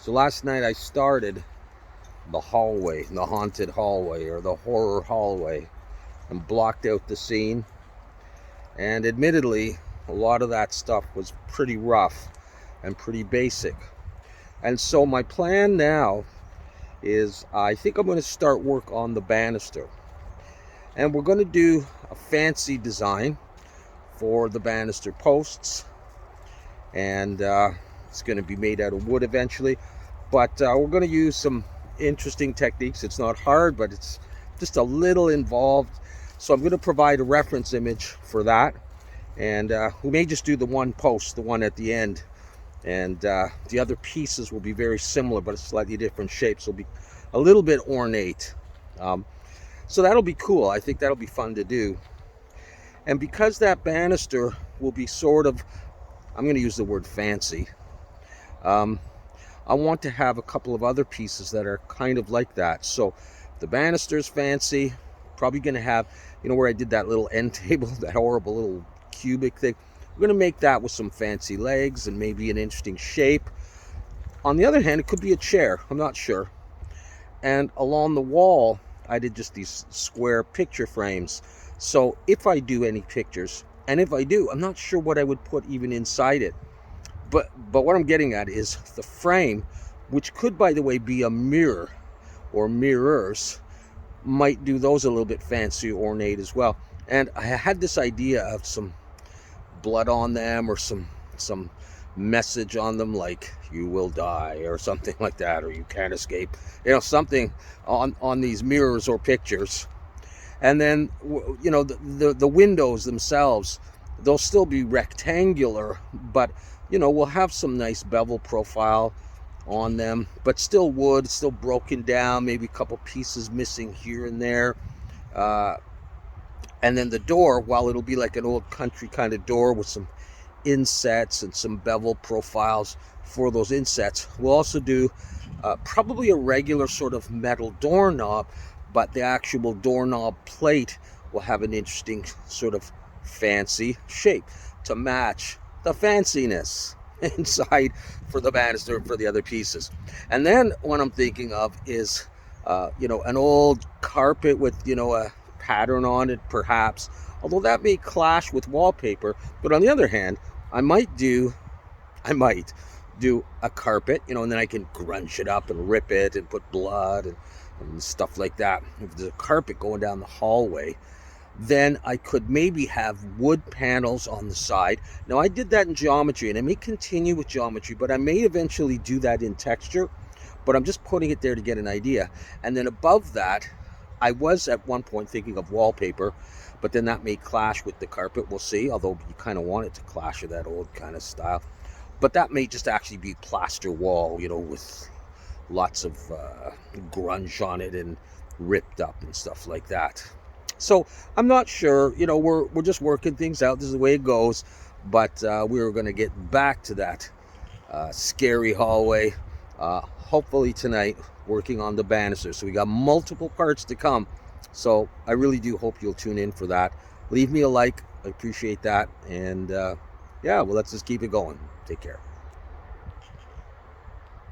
So last night I started the hallway, the haunted hallway or the horror hallway, and blocked out the scene. And admittedly, a lot of that stuff was pretty rough and pretty basic. And so my plan now is I think I'm going to start work on the banister. And we're going to do a fancy design for the banister posts. And it's going to be made out of wood eventually. But we're going to use some interesting techniques. It's not hard, but it's just a little involved. So I'm going to provide a reference image for that. And we may just do the one post, the one at the end. And the other pieces will be very similar, but a slightly different shape. So it'll be a little bit ornate. So that'll be cool. I think that'll be fun to do. And because that banister will be sort of, I'm going to use the word fancy. I want to have a couple of other pieces that are kind of like that. So the banister's fancy. Probably going to have, where I did that little end table, that horrible little cubic thing. We're going to make that with some fancy legs and maybe an interesting shape. On the other hand, it could be a chair. I'm not sure. And along the wall, I did just these square picture frames. So if I do any pictures, and if I do, I'm not sure what I would put even inside it. But what I'm getting at is the frame, which could, by the way, be a mirror or mirrors, might do those a little bit fancy, ornate as well. And I had this idea of some blood on them or some message on them, like "you will die" or something like that, or "you can't escape," something on these mirrors or pictures. And then the windows themselves, they'll still be rectangular, but we'll have some nice bevel profile on them, but still wood, still broken down, maybe a couple pieces missing here and there. And then the door, while it'll be like an old country kind of door with some insets and some bevel profiles for those insets, we'll also do probably a regular sort of metal doorknob, but the actual doorknob plate will have an interesting sort of fancy shape to match the fanciness inside for the banister and for the other pieces. And then what I'm thinking of is an old carpet with a pattern on it, perhaps, although that may clash with wallpaper. But on the other hand, I might do a carpet, and then I can grunge it up and rip it and put blood and stuff like that. If there's a carpet going down the hallway, then I could maybe have wood panels on the side. Now, I did that in geometry, and I may continue with geometry, but I may eventually do that in texture. But I'm just putting it there to get an idea. And then above that, I was at one point thinking of wallpaper, but then that may clash with the carpet. We'll see, although you kind of want it to clash with that old kind of style. But that may just actually be plaster wall, with lots of grunge on it and ripped up and stuff like that. So I'm not sure, we're just working things out. This is the way it goes. But we were going to get back to that scary hallway, hopefully tonight, working on the banister. So we got multiple parts to come. So I really do hope you'll tune in for that. Leave me a like. I appreciate that. And let's just keep it going. Take care.